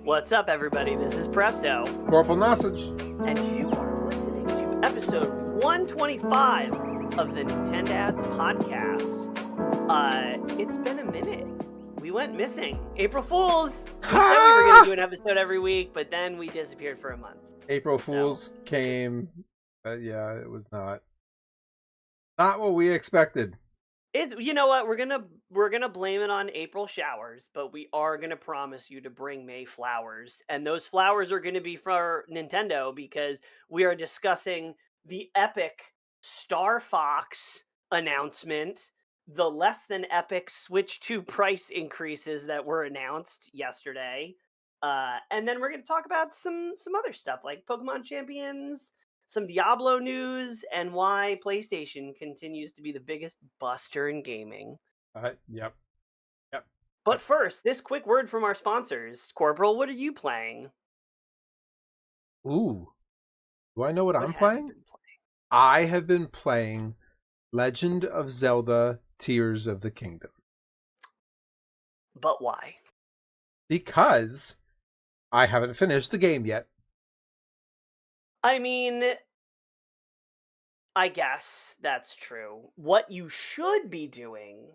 What's up, everybody? This is Presto. Corporal Nosage. And you are listening to episode 125 of the Nintendads Podcast. It's been a minute. We went missing. April Fools! We said we were going to do an episode every week, but then we disappeared for a month. April Fools came. Yeah, it was not what we expected. You know what? We're gonna blame it on April showers, but we are gonna promise you to bring May flowers, and those flowers are gonna be for Nintendo because we are discussing the epic Starfox announcement, the less than epic Switch 2 price increases that were announced yesterday, and then we're gonna talk about some other stuff like Pokemon Champions, some Diablo news, and why PlayStation continues to be the biggest buster in gaming. Yep. But first, this quick word from our sponsors. Corporal, what are you playing? Ooh. Do I know what I'm have you playing? been playing? I have been playing Legend of Zelda Tears of the Kingdom. But why? Because I haven't finished the game yet. I mean, I guess that's true. What you should be doing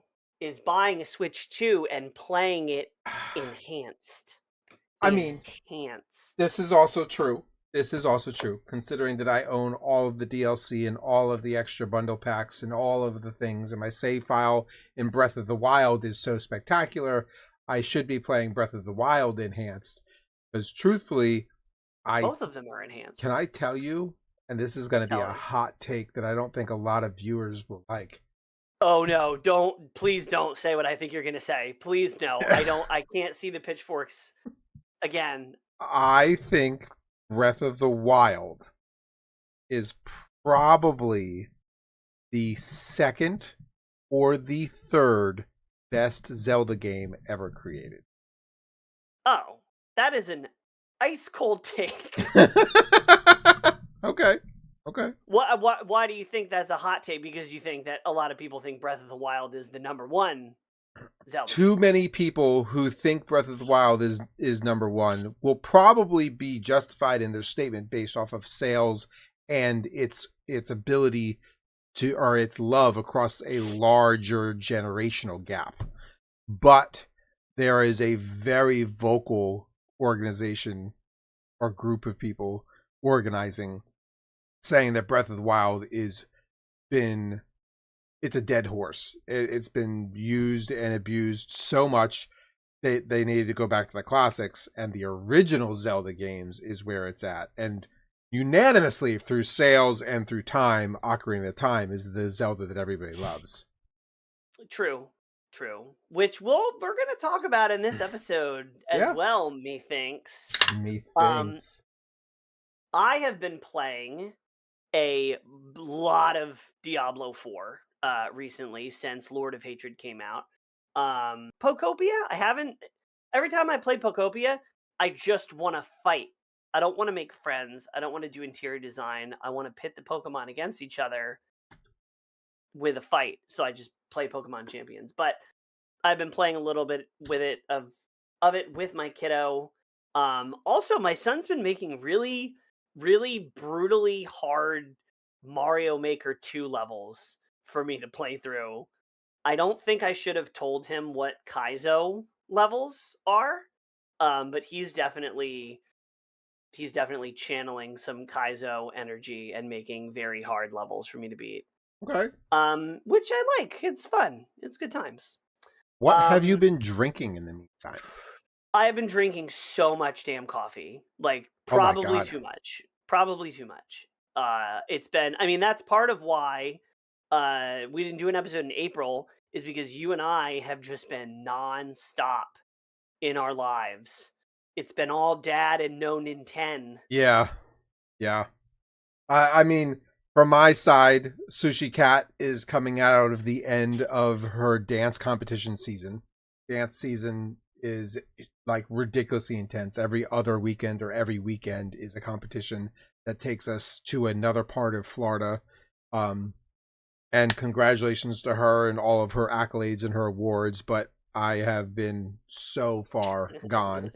is buying a Switch 2 and playing it enhanced. Enhanced. This is also true. Considering that I own all of the DLC and all of the extra bundle packs and all of the things, and my save file in Breath of the Wild is so spectacular, I should be playing Breath of the Wild enhanced. Because truthfully, both of them are enhanced. Can I tell you, and this is going to be a hot take that I don't think a lot of viewers will like. Oh no, please don't say what I think you're going to say. Please no. I can't see the pitchforks again. I think Breath of the Wild is probably the second or the third best Zelda game ever created. Oh, that is an ice cold take. Okay. Why do you think that's a hot take? Because you think that a lot of people think Breath of the Wild is the number one Zelda. Too many people who think Breath of the Wild is number one will probably be justified in their statement based off of sales and its ability to, or its love across a larger generational gap. But there is a very vocal organization or group of people organizing, saying that Breath of the Wild it's a dead horse. It's been used and abused so much that they needed to go back to the classics, and the original Zelda games is where it's at. And unanimously, through sales and through time, Ocarina of Time is the Zelda that everybody loves. True. Which we're going to talk about in this episode as well, methinks. I have been playing a lot of Diablo 4 recently since Lord of Hatred came out. Pokopia, every time I play Pokopia, I just want to fight. I don't want to make friends. I don't want to do interior design. I want to pit the Pokemon against each other with a fight. So I just play Pokemon Champions. But I've been playing a little bit with it of it with my kiddo. Also, my son's been making really, really brutally hard Mario Maker 2 levels for me to play through. I don't think I should have told him what Kaizo levels are, but he's definitely channeling some Kaizo energy and making very hard levels for me to beat. Okay. Which I like. It's fun. It's good times. What have you been drinking in the meantime? I have been drinking so much damn coffee. Like, probably too much. It's been, that's part of why we didn't do an episode in April, is because you and I have just been non-stop in our lives. It's been all dad and no Nintendo. Yeah. From my side, Sushi Cat is coming out of the end of her dance competition season. Dance season is like ridiculously intense. Every other weekend or every weekend is a competition that takes us to another part of Florida. And congratulations to her and all of her accolades and her awards. But I have been so far gone.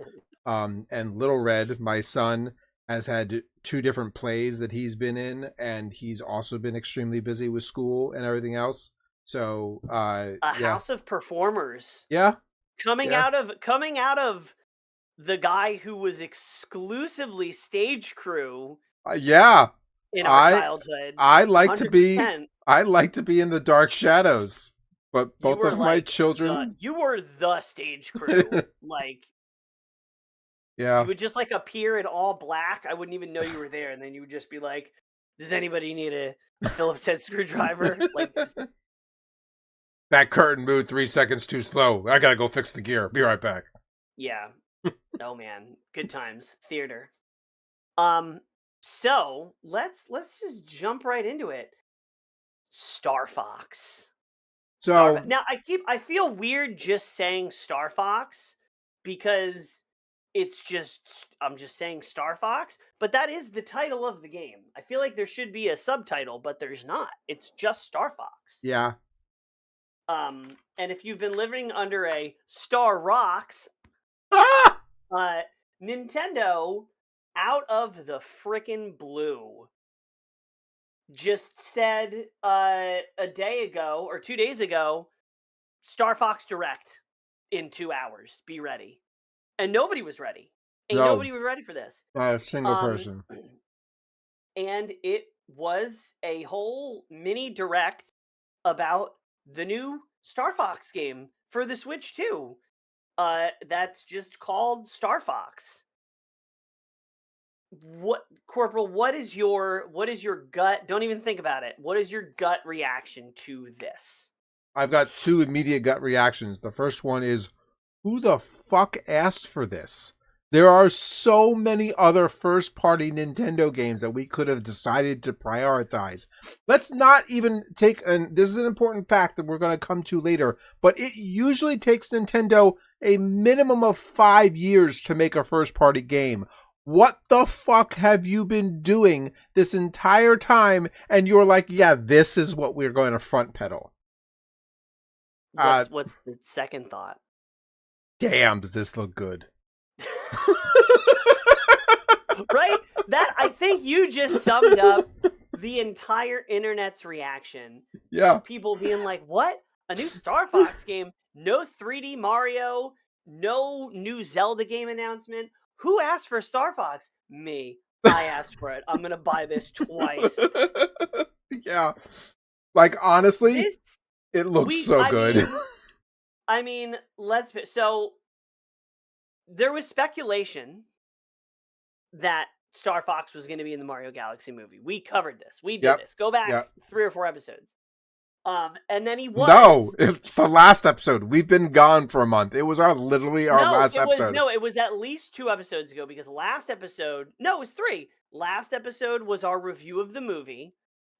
And Little Red, my son, has had 2 different plays that he's been in, and he's also been extremely busy with school and everything else. So, A yeah, house of performers yeah, coming yeah, out of the guy who was exclusively stage crew yeah. in our I childhood. I like to be 100%. I like to be in the dark shadows, but You both were of my like children, you were the stage crew. Like yeah, you would just like appear in all black. I wouldn't even know you were there, and then you would just be like, "Does anybody need a Phillips head screwdriver?" Like, just, that curtain moved 3 seconds too slow. I gotta go fix the gear. Be right back. yeah. Oh man, good times, theater. Um, so let's just jump right into it. Star Fox. So, Now I feel weird just saying Star Fox because it's just I'm just saying Star Fox, but that is the title of the game. I feel like there should be a subtitle, but there's not. It's just Star Fox. yeah. And if you've been living under a Star Rocks, Ah! uh, Nintendo, out of the frickin' blue, just said a day ago or 2 days ago, Star Fox Direct in 2 hours. Be ready. And nobody was ready. Ain't No, nobody was ready for this. not a single Um, person. and it was a whole mini direct about the new Star Fox game for the Switch 2. That's just called Star Fox. What, Corporal, what is your gut? Don't even think about it. What is your gut reaction to this? I've got 2 immediate gut reactions. The first one is, who the fuck asked for this? There are so many other first-party Nintendo games that we could have decided to prioritize. Let's not even take, and this is an important fact that we're going to come to later, but it usually takes Nintendo a minimum of 5 years to make a first-party game. What the fuck have you been doing this entire time? And you're like, yeah, this is what we're going to front pedal. What's the second thought? Damn, does this look good? Right? That, I think you just summed up the entire internet's reaction. Yeah. Of people being like, "What? A new Star Fox game? No 3D Mario? No new Zelda game announcement? Who asked for Star Fox? Me. I asked for it. I'm gonna buy this twice." Yeah. Like, honestly, This it looks so good. I mean, so there was speculation that Star Fox was going to be in the Mario Galaxy movie. We covered this. We did this. Go back 3 or 4 episodes. And then he was. No, it's the last episode. We've been gone for a month. It was literally our last episode. No, it was at least 2 episodes ago because last episode, no, it was 3. Last episode was our review of the movie.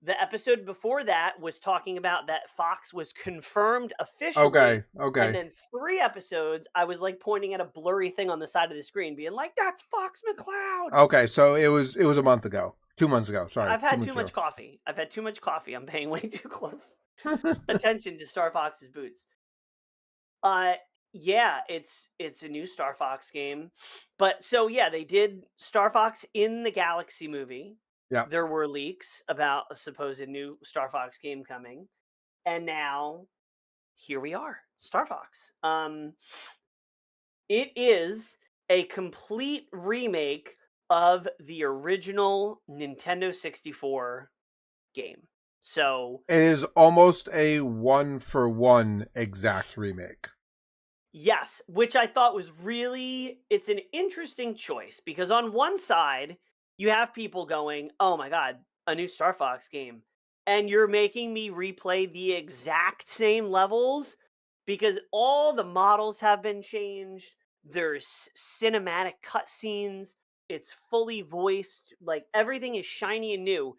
The episode before that was talking about that Fox was confirmed officially. Okay. And then 3 episodes, I was like pointing at a blurry thing on the side of the screen, being like, "That's Fox McCloud." Okay, so it was a month ago. 2 months ago. Sorry. I've had too much coffee. I'm paying way too close attention to Star Fox's boots. Yeah, it's a new Star Fox game. But so yeah, they did Star Fox in the Galaxy movie. Yeah. There were leaks about a supposed new Star Fox game coming. And now here we are, Star Fox. It is a complete remake of the original Nintendo 64 game. So it is almost a 1-for-1 exact remake. yes, which I thought was it's an interesting choice because on one side, you have people going, "Oh my God, a new Star Fox game." And you're making me replay the exact same levels because all the models have been changed. There's cinematic cutscenes. It's fully voiced. Like everything is shiny and new,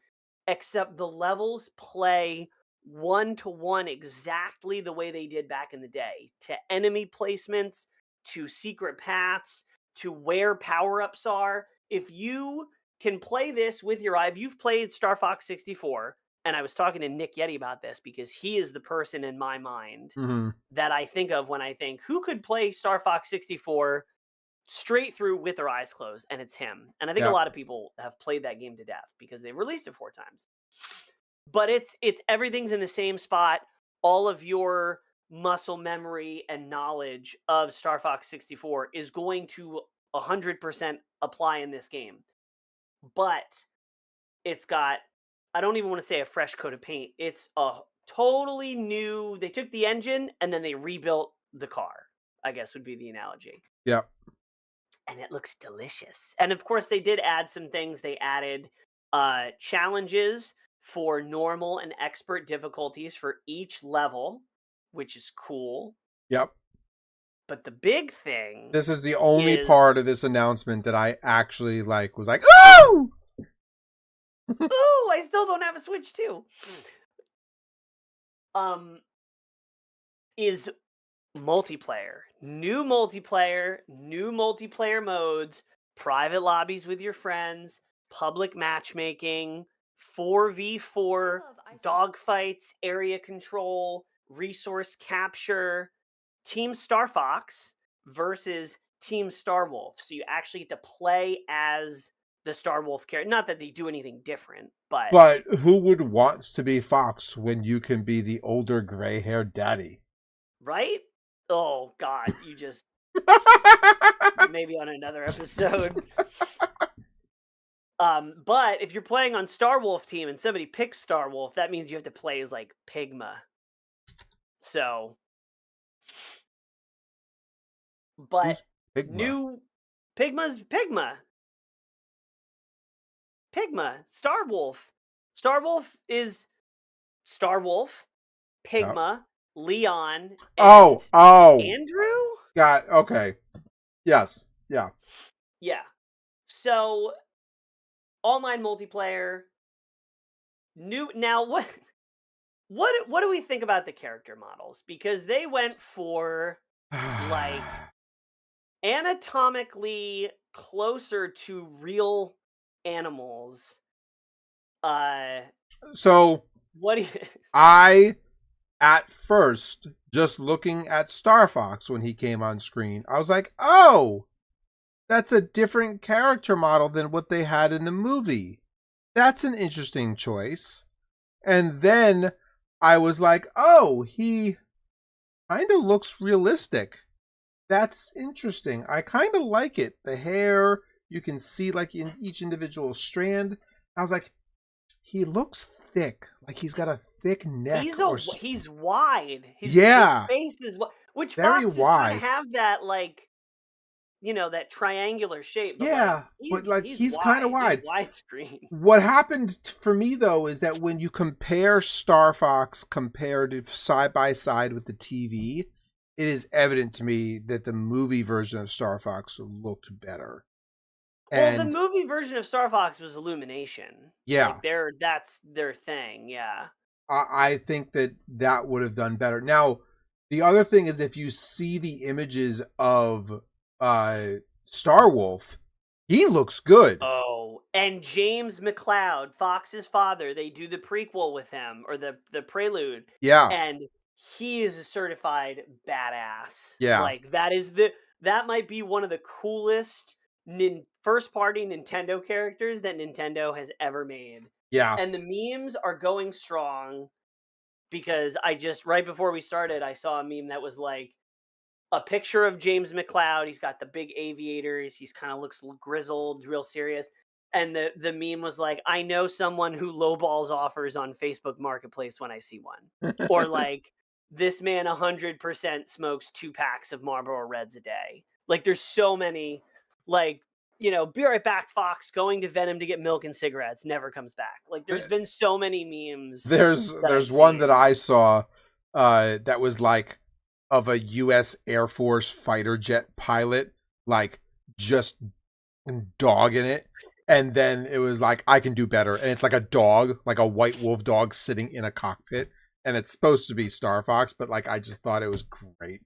except the levels play 1-to-1 exactly the way they did back in the day, to enemy placements, to secret paths, to where power-ups are. If you can play this with your eye, if you've played Star Fox 64, and I was talking to Nick Yeti about this because he is the person in my mind that I think of when I think, who could play Star Fox 64 straight through with their eyes closed, and it's him. And I think a lot of people have played that game to death because they've released it 4 times. But it's everything's in the same spot. All of your muscle memory and knowledge of Star Fox 64 is going to 100% apply in this game. But it's got, I don't even want to say a fresh coat of paint. It's a totally new, they took the engine and then they rebuilt the car, I guess would be the analogy. Yep. And it looks delicious. And of course they did add some things. They added challenges for normal and expert difficulties for each level, which is cool. Yep. But the big thing, this is the only part of this announcement that I actually was like, ooh! Ooh, I still don't have a Switch too. Is multiplayer. New multiplayer modes, private lobbies with your friends, public matchmaking, 4v4 dogfights, area control, resource capture, Team Starfox versus Team Starwolf. So you actually get to play as the Starwolf character. Not that they do anything different, but... But who would want to be Fox when you can be the older gray-haired daddy? Right? Oh, God. You just... Maybe on another episode. But if you're playing on Starwolf team and somebody picks Starwolf, that means you have to play as, like, Pigma. So... But Pigma? new... Pigma's Pigma. Pigma. Starwolf. Starwolf is Starwolf, Pigma, Leon, and Andrew? Okay. Yes. Yeah. Yeah. So, online multiplayer. Now, what do we think about the character models? Because they went for, like, anatomically closer to real animals. So what do you... I, at first, just looking at Starfox when he came on screen, I was like, oh, that's a different character model than what they had in the movie. That's an interesting choice. And then I was like, oh, he kind of looks realistic. That's interesting. I kind of like it. The hair, you can see like in each individual strand. I was like, he looks thick. Like he's got a thick neck. He's wide. His face is wide. Which very Foxes wide. kind of have that, like, that triangular shape. But he's kind of wide. He's widescreen. What happened for me, though, is that when you compare Starfox compared side by side with the TV, it is evident to me that the movie version of Starfox looked better. Well, the movie version of Starfox was Illumination. Yeah. Like that's their thing, yeah. I think that would have done better. Now, the other thing is if you see the images of Starwolf, he looks good. Oh, and James McLeod, Fox's father, they do the prequel with him, or the prelude. Yeah. And he is a certified badass. Yeah. Like, that might be one of the coolest first-party Nintendo characters that Nintendo has ever made. Yeah. And the memes are going strong because right before we started, I saw a meme that was like a picture of James McLeod. He's got the big aviators. He's kind of looks grizzled, real serious. And the meme was like, I know someone who lowballs offers on Facebook Marketplace when I see one. Or like, this man 100% smokes 2 packs of Marlboro Reds a day. Like, there's so many, like, be right back, Fox, going to Venom to get milk and cigarettes, never comes back. Like, there's been so many memes. There's one that I saw that was like of a U.S. Air Force fighter jet pilot, like just dogging it. And then it was like, I can do better. And it's like a dog, like a white wolf dog sitting in a cockpit. And it's supposed to be Starfox, but like I just thought it was great.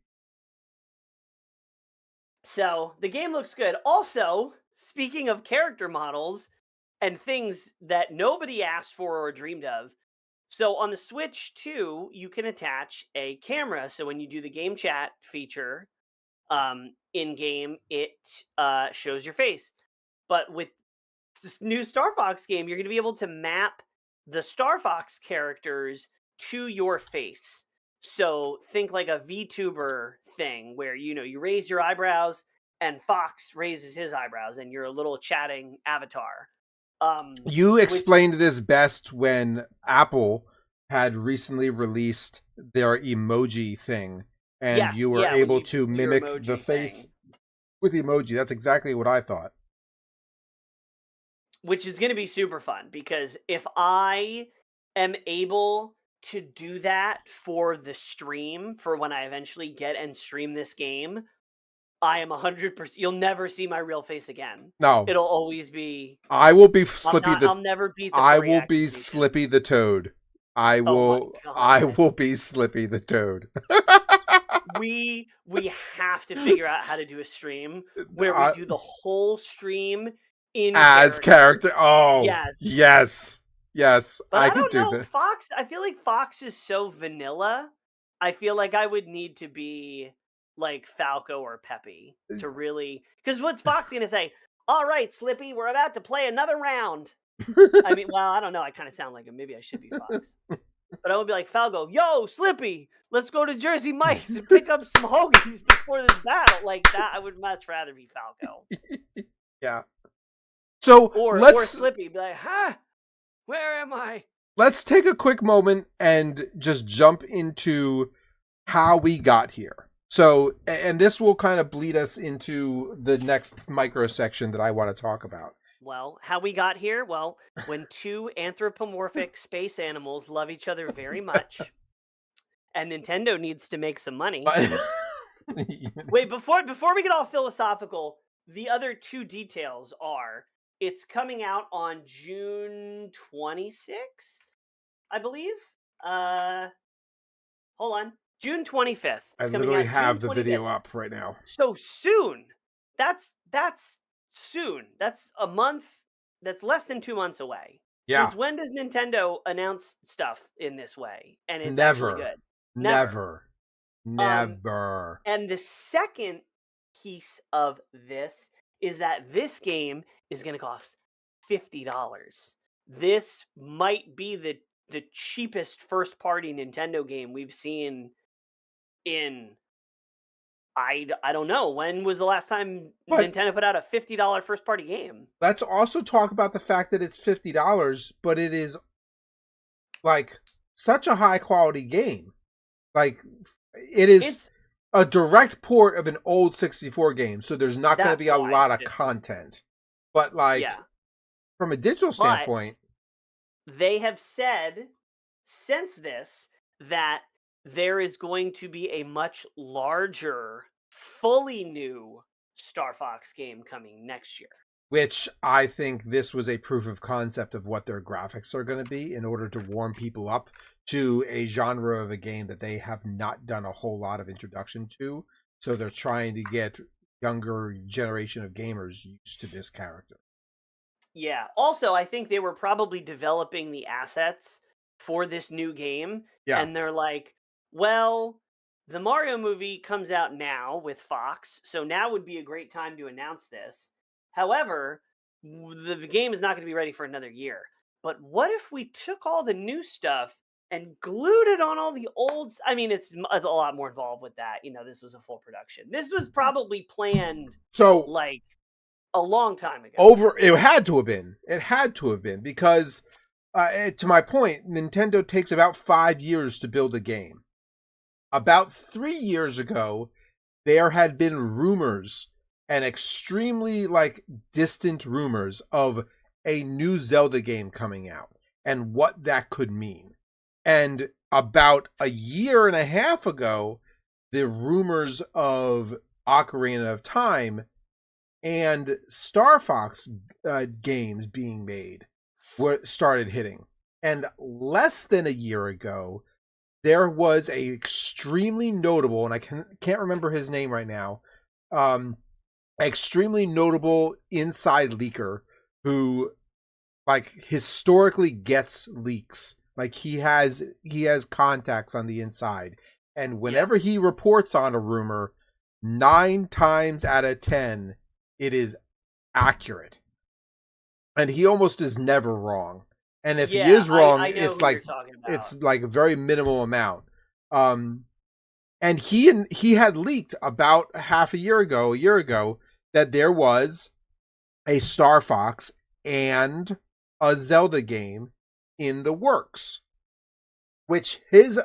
So the game looks good. Also, speaking of character models and things that nobody asked for or dreamed of, so on the Switch 2, you can attach a camera. So when you do the game chat feature, in game, it shows your face. But with this new Star Fox game, you're going to be able to map the Star Fox characters to your face. So think like a VTuber thing where, you raise your eyebrows and Fox raises his eyebrows and you're a little chatting avatar. You explained this best when Apple had recently released their emoji thing, and you were able to mimic the face with emoji. That's exactly what I thought. Which is going to be super fun, because if I am able to do that for the stream, for when I eventually get and stream this game, I am 100%. You'll never see my real face again. No, it'll always be. I will be Slippy. I'll never beat the. I will be Slippy the Toad. I will. Oh I will be Slippy the Toad. we have to figure out how to do a stream where we do the whole stream in as character. Oh, yes. But I could do know. that. Fox. I feel like Fox is so vanilla. I feel like I would need to be like Falco or Peppy to really, because what's Fox gonna say? All right, Slippy, we're about to play another round. I mean, well, I don't know. I kind of sound like him. Maybe I should be Fox. But I would be like, Falco, yo, Slippy, let's go to Jersey Mike's and pick up some hoagies before this battle. Like that, I would much rather be Falco. Yeah. So or Slippy, be like, huh? Where am I? Let's take a quick moment and just jump into how we got here. So, and this will kind of bleed us into the next micro section that I want to talk about. Well, how we got here? Well, when two anthropomorphic space animals love each other very much, and Nintendo needs to make some money. Wait, before we get all philosophical, the other two details are it's coming out on June 26th, I believe. Hold on. June 25th. I literally have the video up right now. So soon. That's soon. That's a month. That's less than 2 months away. Yeah. Since when does Nintendo announce stuff in this way? And it's never actually good. Never. And the second piece of this is that this game is going to cost $50. This might be the cheapest first-party Nintendo game we've seen in, I don't know. When was the last time Nintendo put out a $50 first-party game? Let's also talk about the fact that it's $50, but it is like such a high-quality game. Like, it's a direct port of an old 64 game, so there's not going to be a lot of content. But like, from a digital standpoint, they have said since this that there is going to be a much larger, fully new Star Fox game coming next year. Which I think this was a proof of concept of what their graphics are going to be in order to warm people up to a genre of a game that they have not done a whole lot of introduction to. So they're trying to get younger generation of gamers used to this character. Yeah. Also, I think they were probably developing the assets for this new game. Yeah. And they're like, well, the Mario movie comes out now with Fox, so now would be a great time to announce this. However, the game is not going to be ready for another year. But what if we took all the new stuff and glued it on all the old... I mean, it's a lot more involved with that. You know, this was a full production. This was probably planned like a long time ago. It had to have been. It had to have been because, to my point, Nintendo takes about 5 years to build a game. About 3 years ago, there had been rumors, and extremely distant rumors of a new Zelda game coming out and what that could mean. And about a year and a half ago, the rumors of Ocarina of Time and Star Fox games being made started hitting. And less than a year ago, there was a extremely notable, and I can't remember his name right now, extremely notable inside leaker who historically gets leaks. He has contacts on the inside, and whenever he reports on a rumor, 9 times out of 10, it is accurate. And he almost is never wrong. And if he is wrong, I know it's who like you're talking about. it's like a very minimal amount. And he had leaked about a year ago, that there was a Star Fox and a Zelda game in the works, which his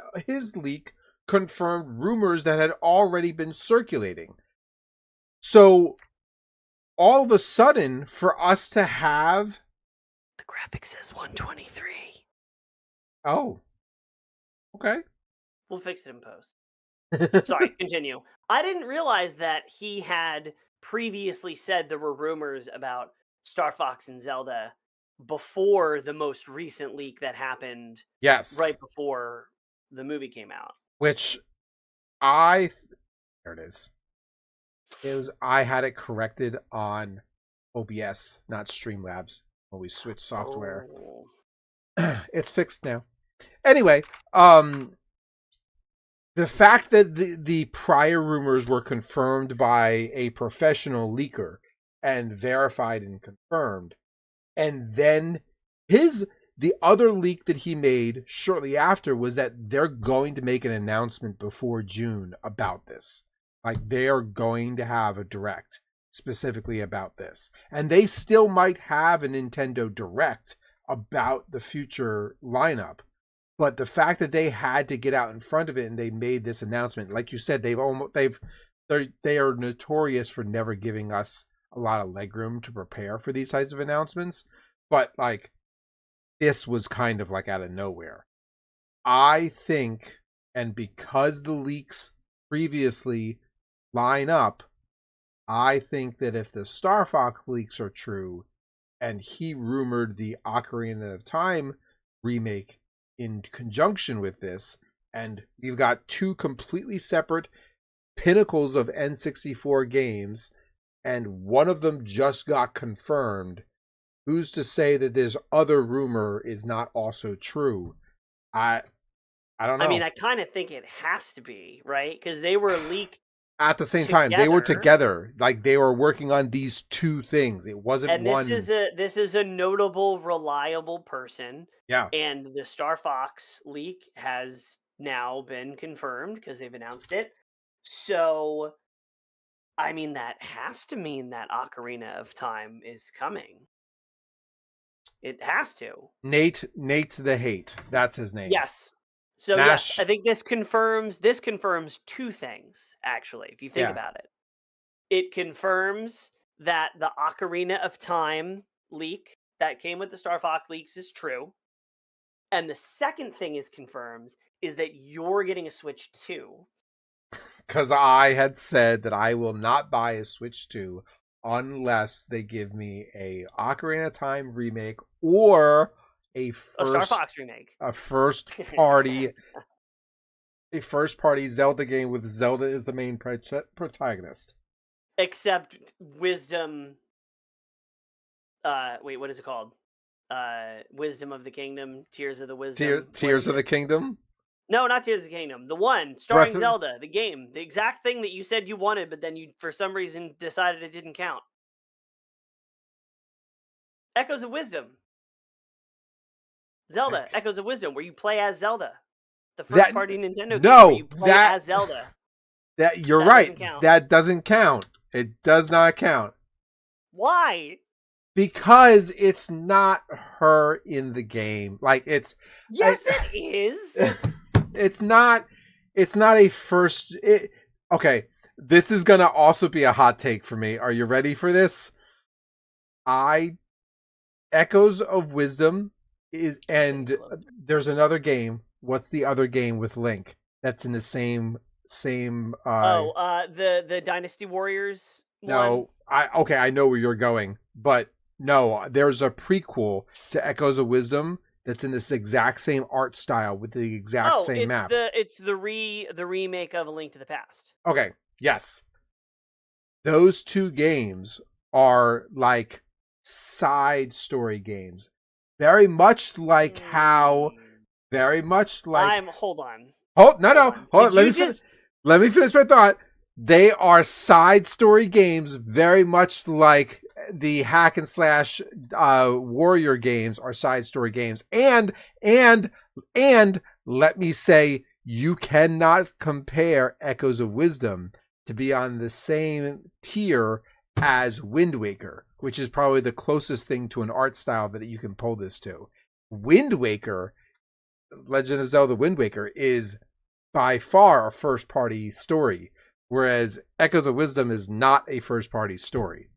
leak confirmed rumors that had already been circulating. So all of a sudden, for us to have... The graphic says 123. Oh. Okay. We'll fix it in post. Sorry, continue. I didn't realize that he had previously said there were rumors about Star Fox and Zelda before the most recent leak that happened Yes. right before the movie came out. Which there it is. I had it corrected on OBS, not Streamlabs, when we switched software. Oh. It's fixed now. Anyway, the fact that the prior rumors were confirmed by a professional leaker and verified and confirmed, and then the other leak that he made shortly after was that they're going to make an announcement before June about this. Like, they are going to have a direct specifically about this. And they still might have a Nintendo Direct about the future lineup. But the fact that they had to get out in front of it and they made this announcement, like you said, they are notorious for never giving us a lot of legroom to prepare for these types of announcements. But like, this was kind of like out of nowhere. I think, and because the leaks previously line up, I think that if the Star Fox leaks are true, and he rumored the Ocarina of Time remake in conjunction with this, and you've got 2 completely separate pinnacles of N64 games, and one of them just got confirmed, who's to say that this other rumor is not also true? I don't know. I mean, I kind of think it has to be, right? Because they were leaked at the same time. They were together. Like, they were working on these 2 things. It wasn't one. And this is a notable, reliable person. Yeah. And the Star Fox leak has now been confirmed because they've announced it. So, I mean, that has to mean that Ocarina of Time is coming. It has to. Nate the Hate. That's his name. Yes. So yes, I think this confirms 2 things, actually, if you think about it. It confirms that the Ocarina of Time leak that came with the Star Fox leaks is true. And the second thing is confirms is that you're getting a Switch 2. Because I had said that I will not buy a Switch 2 unless they give me a Ocarina of Time remake or a Star Fox remake. A first party Zelda game with Zelda as the main protagonist. Except Wisdom. Wait, what is it called? Wisdom of the Kingdom, Tears of the Wisdom. Tears of the Kingdom? No, not Tears of the Kingdom. The one starring Zelda, the game, the exact thing that you said you wanted, but then you, for some reason, decided it didn't count. Echoes of Wisdom. Zelda, Echoes of Wisdom, where you play as Zelda. The first party Nintendo game where you play as Zelda. You're right. That doesn't count. It does not count. Why? Because it's not her in the game. Like, it's... Yes, it is! It's not a first... Okay, this is going to also be a hot take for me. Are you ready for this? Echoes of Wisdom is... And there's another game. What's the other game with Link that's in the same the Dynasty Warriors one? I know where you're going, but no, there's a prequel to Echoes of Wisdom that's in this exact same art style with the exact same map. It's the remake of A Link to the Past. Okay, yes. Those 2 games are like side story games. Very much like hold on. Oh, no. Hold on. Let me finish my thought. They are side story games, very much like the hack and slash warrior games are side story games. And let me say, you cannot compare Echoes of Wisdom to be on the same tier as Wind Waker, which is probably the closest thing to an art style that you can pull this to. Wind Waker, Legend of Zelda Wind Waker, is by far a first-party story, whereas Echoes of Wisdom is not a first-party story.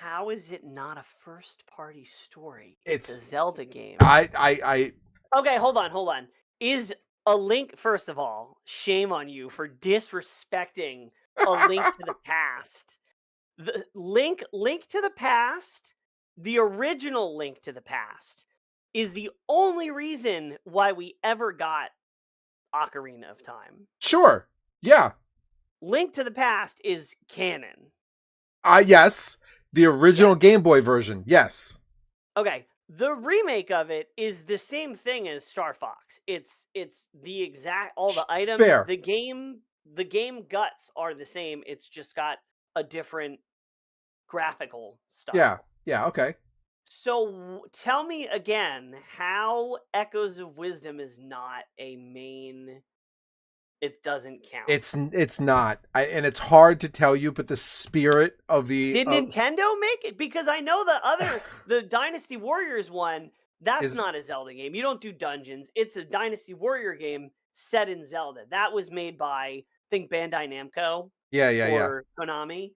How is it not a first-party story? It's a Zelda game. Okay, hold on. Is a Link, first of all, shame on you for disrespecting A Link to the Past. The Link to the Past, the original Link to the Past, is the only reason why we ever got Ocarina of Time. Sure. Yeah. Link to the Past is canon. Yes. The original Game Boy version. Yes. Okay. The remake of it is the same thing as Star Fox. It's the exact, all the items. Fair. The game guts are the same. It's just got a different graphical style. Yeah, okay. So tell me again how Echoes of Wisdom is not a main. It doesn't count. It's not. And it's hard to tell you, but the spirit of the... Did Nintendo make it? Because I know the Dynasty Warriors one, that's not a Zelda game. You don't do dungeons. It's a Dynasty Warrior game set in Zelda. That was made by, I think, Bandai Namco. Or Konami.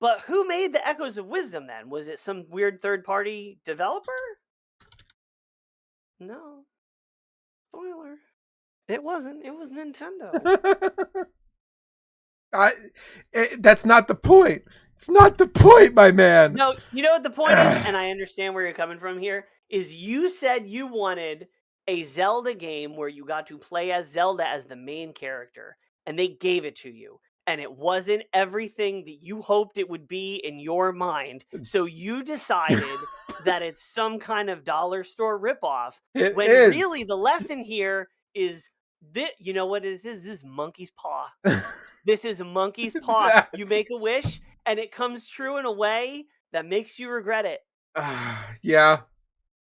But who made the Echoes of Wisdom then? Was it some weird third-party developer? No. Spoiler. It wasn't. It was Nintendo. That's not the point. It's not the point, my man. No, you know what the point is? And I understand where you're coming from here. Is you said you wanted a Zelda game where you got to play as Zelda as the main character. And they gave it to you. And it wasn't everything that you hoped it would be in your mind. So you decided that it's some kind of dollar store ripoff. When really the lesson here is that, you know what it is? This is monkey's paw. This is a monkey's paw. You make a wish and it comes true in a way that makes you regret it. Yeah.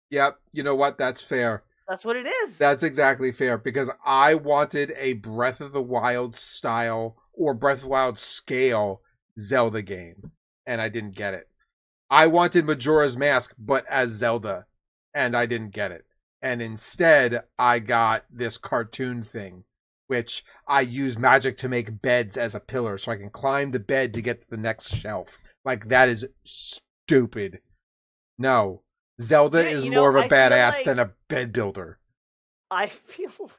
Yep. You know what? That's fair. That's what it is. That's exactly fair, because I wanted a Breath of the Wild style or Breath of the Wild scale Zelda game, and I didn't get it. I wanted Majora's Mask, but as Zelda, and I didn't get it. And instead, I got this cartoon thing, which I use magic to make beds as a pillar, so I can climb the bed to get to the next shelf. Like, that is stupid. No. Zelda is more of a badass than a bed builder. I feel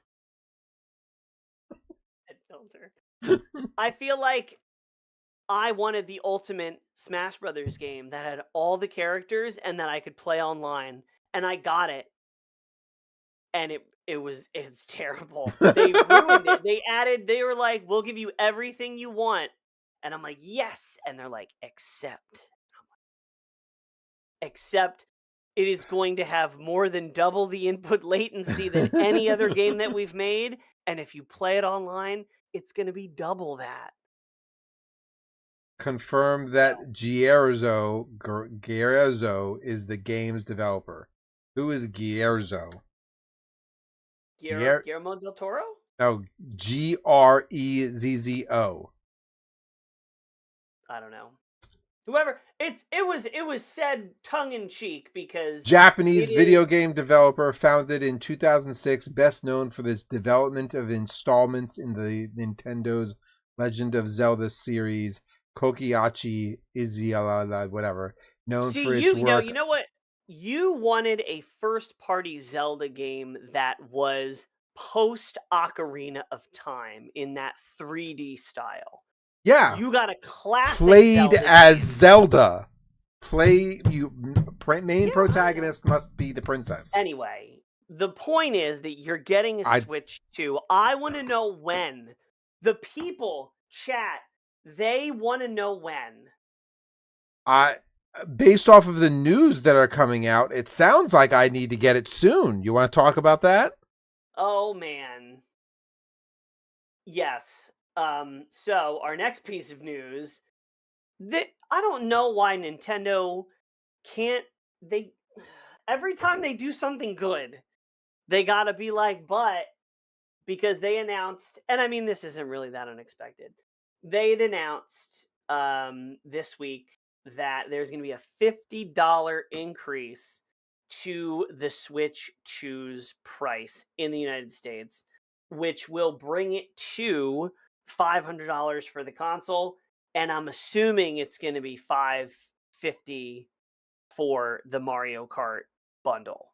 like I wanted the ultimate Smash Brothers game that had all the characters and that I could play online, and I got it. And it's terrible. They ruined it. They were like, we'll give you everything you want. And I'm like, yes. And they're like, except it is going to have more than double the input latency than any other game that we've made. And if you play it online, it's going to be double that. Confirm that Gierzo is the game's developer. Who is Gierzo? Guillermo del Toro? No, Grezzo. I don't know. Whoever it was said tongue in cheek because Japanese video game developer, founded in 2006, best known for its development of installments in the Nintendo's Legend of Zelda series, Kokiachi Iziala, whatever. Known for its work. You know what? You wanted a first-party Zelda game that was post Ocarina of Time in that 3D style. Yeah, you got a classic played Zelda as game. Zelda. Main protagonist must be the princess. Anyway, the point is that you're getting a Switch 2. I want to know when. The people, chat, they want to know when. Based off of the news that are coming out, it sounds like I need to get it soon. You want to talk about that? Oh man. Yes. So our next piece of news that I don't know why Nintendo can't they every time they do something good, they gotta be like, but because they announced, and I mean this isn't really that unexpected. They had announced this week that there's gonna be a $50 increase to the Switch 2's price in the United States, which will bring it to $500 for the console, and I'm assuming it's going to be $550 for the Mario Kart bundle.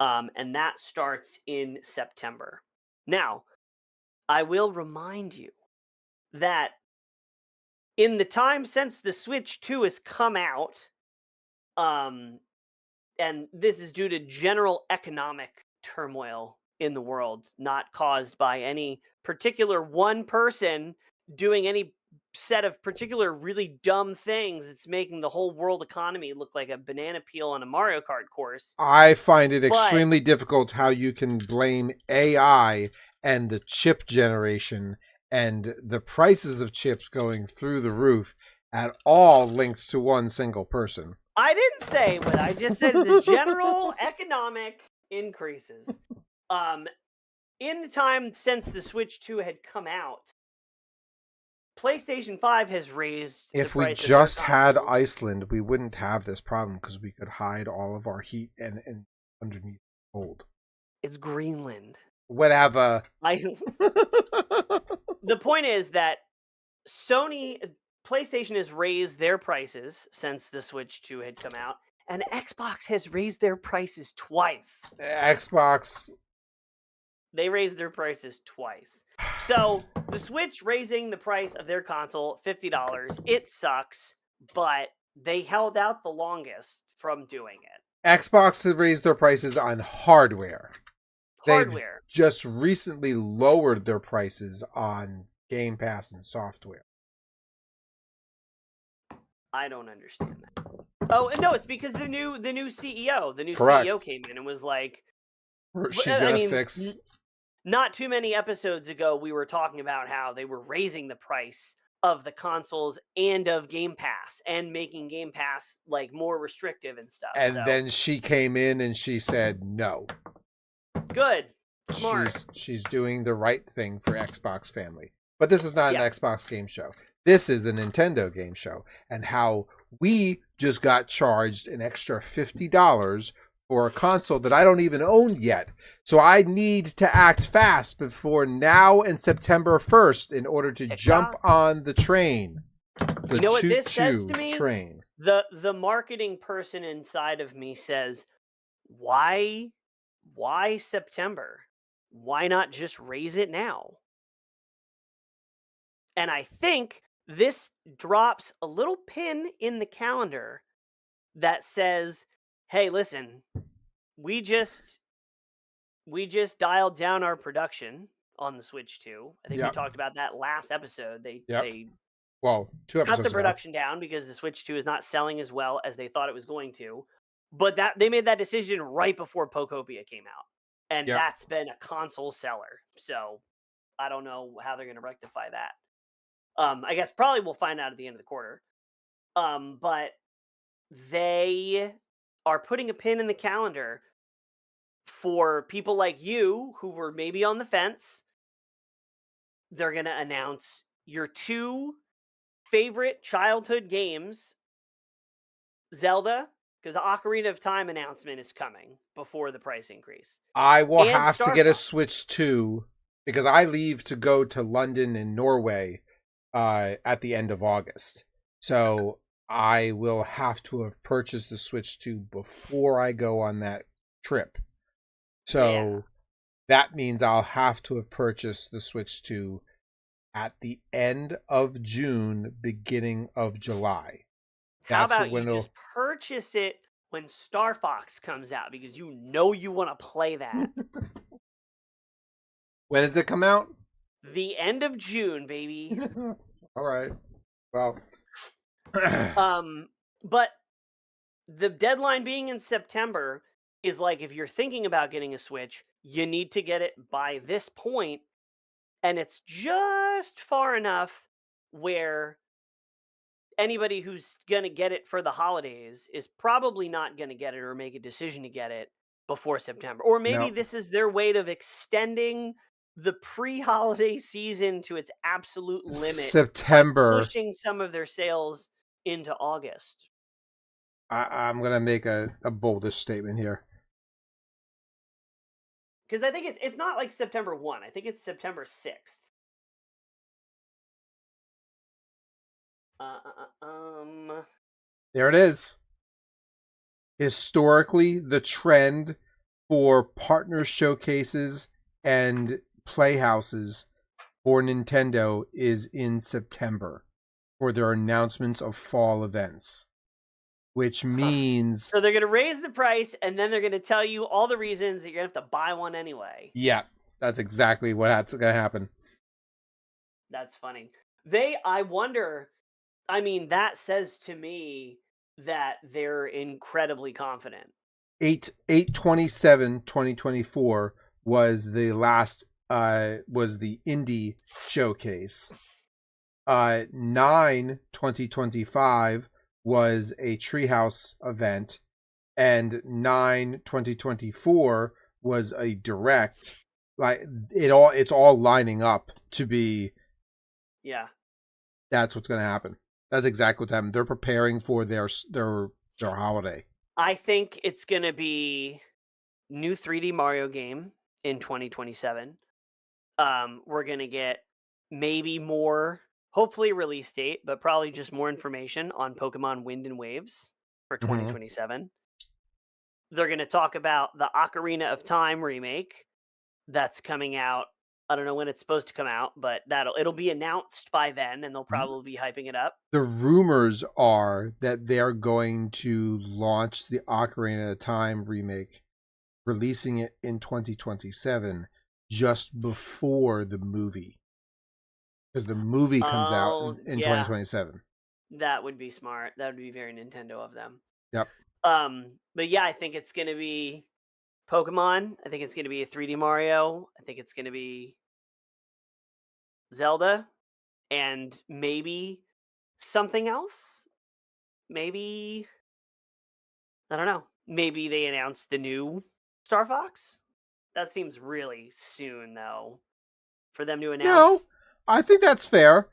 And that starts in September. Now, I will remind you that in the time since the Switch 2 has come out, and this is due to general economic turmoil in the world, not caused by any particular one person doing any set of particular really dumb things. It's making the whole world economy look like a banana peel on a Mario Kart course. I find it But extremely difficult how you can blame AI and the chip generation and the prices of chips going through the roof at all links to one single person. I didn't say, but I just said the general economic increases. In the time since the Switch 2 had come out, PlayStation 5 has raised the If we price of just their had consoles. Iceland, we wouldn't have this problem because we could hide all of our heat and underneath cold. It's Greenland. Whatever. The point is that PlayStation has raised their prices since the Switch 2 had come out, and Xbox has raised their prices twice. Xbox. They raised their prices twice. So the Switch raising the price of their console $50, it sucks, but they held out the longest from doing it. Xbox has raised their prices on hardware. Hardware. They've just recently lowered their prices on Game Pass and software. I don't understand that. Oh, no, it's because the new CEO, Correct. CEO came in and was like, She's gonna fix. Not too many episodes ago, we were talking about how they were raising the price of the consoles and of Game Pass and making Game Pass like more restrictive and stuff. And so, then she came in and she said no. Good. Smart. She's doing the right thing for Xbox family. But this is not an Yeah. Xbox game show. This is the Nintendo game show. And how we just got charged an extra $50 for a console that I don't even own yet. So I need to act fast before now and September 1st in order to jump on the train. The You know what this says to me? train. The marketing person inside of me says, why September? Why not just raise it now? And I think this drops a little pin in the calendar that says, hey, listen, we just dialed down our production on the Switch 2. I think we talked about that last episode. They 2 cut episodes the production down because the Switch 2 is not selling as well as they thought it was going to. But that they made that decision right before Pokopia came out. And that's been a console seller. So I don't know how they're going to rectify that. I guess probably we'll find out at the end of the quarter. But they are putting a pin in the calendar for people like you who were maybe on the fence. They're going to announce your two favorite childhood games, Zelda, because the Ocarina of Time announcement is coming before the price increase. I will And have to Starfox. get a Switch 2 because I leave to go to London and Norway at the end of August. So I will have to have purchased the Switch 2 before I go on that trip. So that means I'll have to have purchased the Switch 2 at the end of June, beginning of July. How about you just purchase it when Starfox comes out because you know you want to play that. When does it come out? The end of June, baby. All right. Well. But the deadline being in September is like if you're thinking about getting a Switch, you need to get it by this point. and it's just far enough where anybody who's going to get it for the holidays is probably not going to get it or make a decision to get it before September. Or maybe No, this is their way of extending the pre-holiday season to its absolute limit by September. pushing some of their sales into August. I'm gonna make a boldish statement here. Because I think it's not like September 1. I think it's September 6th. There it is. Historically, the trend for partner showcases and playhouses for Nintendo is in September for their announcements of fall events, which means So they're going to raise the price, and then they're going to tell you all the reasons that you're going to have to buy one anyway. yeah, that's exactly what's going to happen. That's funny. I wonder, I mean, that says to me that they're incredibly confident. 8/27/2024 was the last was the indie showcase. 9/2025 was a treehouse event, and 9/2024 was a direct. Like it's all lining up to be. Yeah, That's what's going to happen. That's exactly what's happening. They're preparing for their holiday. I think it's going to be new 3D Mario game in 2027. We're going to get maybe more, hopefully release date, but probably just more information on Pokemon Wind and Waves for 2027. They're going to talk about the Ocarina of Time remake that's coming out. I don't know when it's supposed to come out, but it'll be announced by then, and they'll probably be hyping it up. The rumors are that they're going to launch the Ocarina of Time remake, releasing it in 2027, just before the movie, because the movie comes out in 2027. That would be smart. That would be very Nintendo of them. Yep. But yeah, I think it's going to be Pokemon. I think it's going to be a 3D Mario. I think it's going to be Zelda, and maybe something else. Maybe, I don't know. Maybe they announced the new Starfox. That seems really soon, though, for them to announce. No, I think that's fair.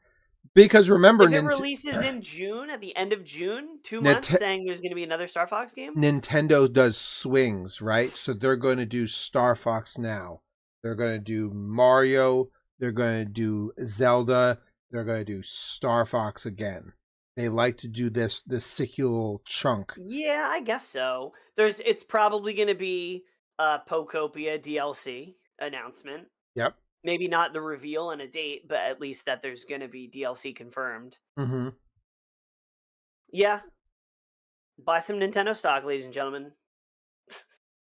Because remember, if it releases in June, at the end of June, 2 months, saying there's going to be another Star Fox game? Nintendo does swings, right? So they're going to do Star Fox now. They're going to do Mario. They're going to do Zelda. They're going to do Star Fox again. They like to do this sequel chunk. Yeah, I guess so. It's probably going to be a Pokopia DLC announcement. Yep. Maybe not the reveal and a date, but at least that there's going to be DLC confirmed. Mm-hmm. Yeah. Buy some Nintendo stock, ladies and gentlemen.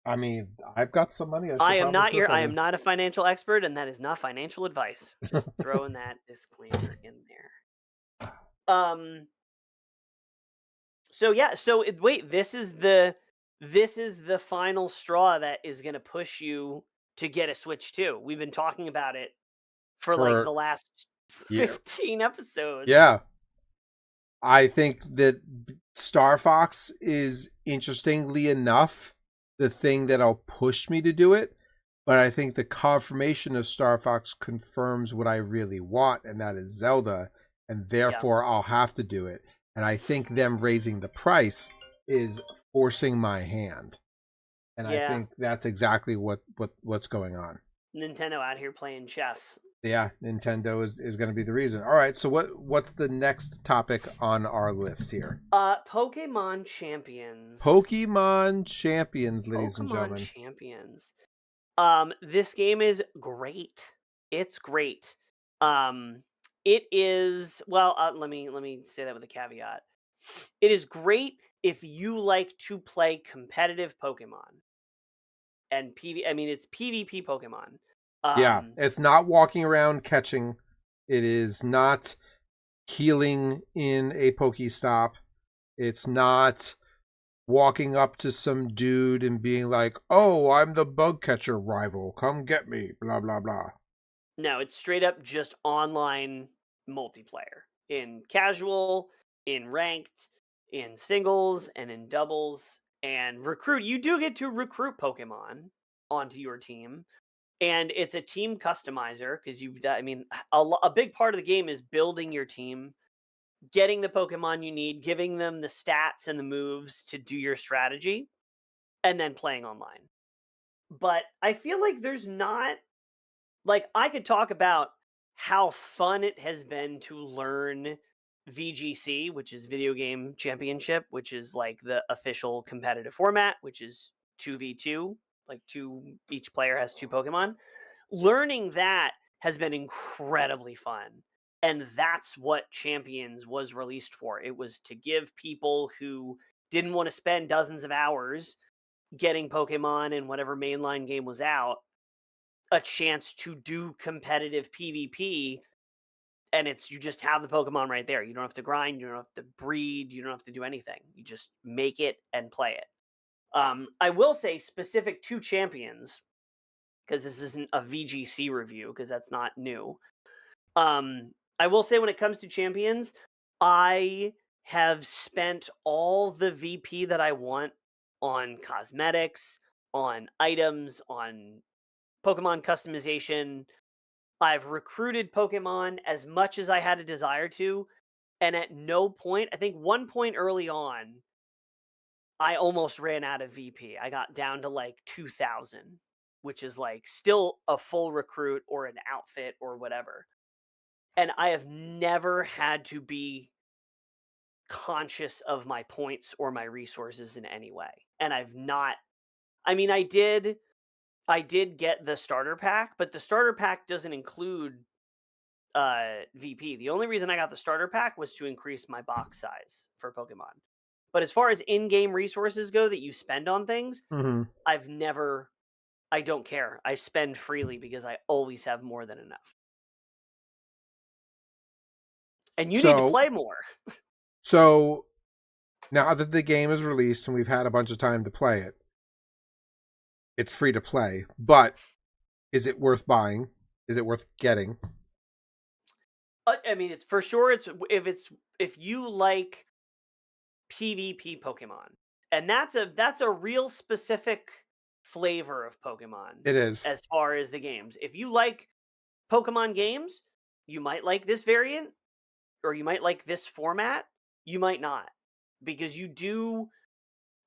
I mean, I've got some money. I am not a financial expert, and that is not financial advice. Just throwing that disclaimer in there. So yeah, wait, this is the final straw that is going to push you to get a Switch 2. We've been talking about it for like the last 15 episodes. Yeah. I think that Star Fox is, interestingly enough, the thing that'll push me to do it. But I think the confirmation of Star Fox confirms what I really want, and that is Zelda. And therefore, I'll have to do it. And I think them raising the price is forcing my hand. And I think that's exactly what's going on. Nintendo out here playing chess. Yeah, Nintendo is going to be the reason. All right, so what's the next topic on our list here? Pokemon Champions. Pokemon Champions, ladies and gentlemen. Champions. This game is great. It's great. It is, well, let me say that with a caveat. It is great if you like to play competitive Pokemon. And it's PvP Pokemon. Yeah, it's not walking around catching. It is not healing in a Pokestop. It's not walking up to some dude and being like, "Oh, I'm the bug catcher rival. Come get me." Blah blah blah. No, it's straight up just online multiplayer in casual, in ranked, in singles, and in doubles. And recruit, you do get to recruit Pokemon onto your team. And it's a team customizer because I mean, a big part of the game is building your team, getting the Pokemon you need, giving them the stats and the moves to do your strategy, and then playing online. But I feel like there's not, like, I could talk about how fun it has been to learn VGC, which is Video Game Championship, which is like the official competitive format, which is 2v2, like each player has two Pokemon. Learning that has been incredibly fun. And that's what Champions was released for. It was to give people who didn't want to spend dozens of hours getting Pokemon in whatever mainline game was out a chance to do competitive PvP, and you just have the Pokemon right there. You don't have to grind, you don't have to breed, you don't have to do anything. You just make it and play it. I will say specific to Champions, because this isn't a VGC review, because that's not new. I will say when it comes to Champions, I have spent all the VP that I want on cosmetics, on items, on Pokemon customization. I've recruited Pokemon as much as I had a desire to, and at no point, I think one point early on, I almost ran out of VP. I got down to like 2,000, which is like still a full recruit or an outfit or whatever. And I have never had to be conscious of my points or my resources in any way. And I've not, I mean, I did get the starter pack, but the starter pack doesn't include VP. The only reason I got the starter pack was to increase my box size for Pokemon. But as far as in-game resources go that you spend on things, Mm-hmm. I don't care. I spend freely because I always have more than enough. And you need to play more. So now that the game is released and we've had a bunch of time to play it, it's free to play. But is it worth buying? Is it worth getting? I mean, it's for sure. If you like PvP Pokemon, and that's a real specific flavor of Pokemon. It is. As far as the games, if you like Pokemon games, you might like this variant, or you might like this format. You might not, because you do.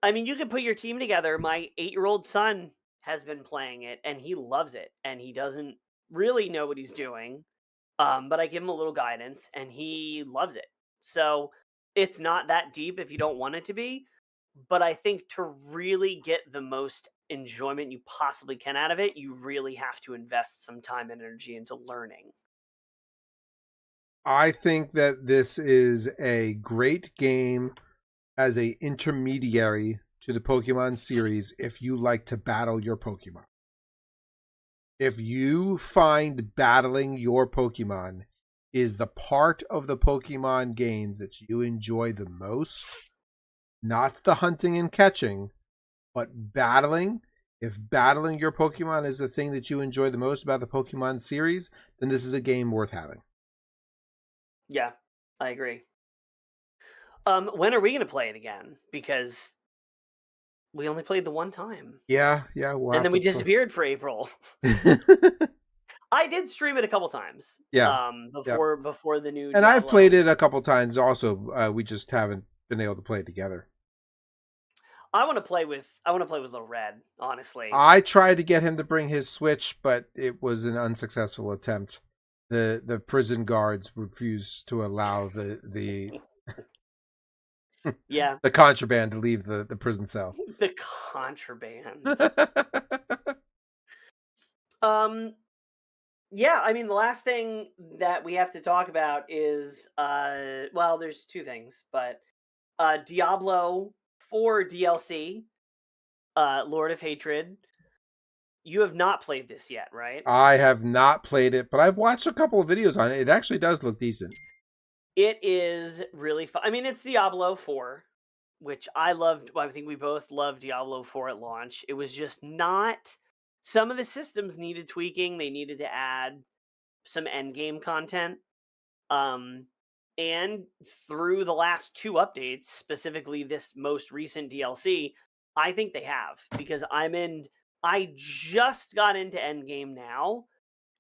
I mean, you can put your team together. My 8-year-old son has been playing it, and he loves it, and he doesn't really know what he's doing. But I give him a little guidance, and he loves it. So it's not that deep if you don't want it to be. But I think to really get the most enjoyment you possibly can out of it, you really have to invest some time and energy into learning. I think that this is a great game as a intermediary to the Pokemon series if you like to battle your Pokemon. If you find battling your Pokemon is the part of the Pokemon games that you enjoy the most, not the hunting and catching, but battling, if battling your Pokemon is the thing that you enjoy the most about the Pokemon series, then this is a game worth having. Yeah, I agree. When are we going to play it again? Because we only played the one time. Yeah. And then we disappeared for April. I did stream it a couple times. Yeah. Before the new. And Diablo. I've played it a couple times also. We just haven't been able to play it together. I want to play with Little Red, honestly. I tried to get him to bring his Switch, but it was an unsuccessful attempt. The prison guards refused to allow the yeah, the contraband to leave the prison cell. The contraband. Yeah, I mean, the last thing that we have to talk about is well, there's two things, but Diablo 4 DLC, Lord of Hatred. You have not played this yet, right? I have not played it, but I've watched a couple of videos on it. It actually does look decent. It is really fun. I mean, it's Diablo 4, which I loved. Well, I think we both loved Diablo 4 at launch. It was just not. Some of the systems needed tweaking. They needed to add some end game content. And through the last 2 updates, specifically this most recent DLC, I think they have, because I just got into endgame now,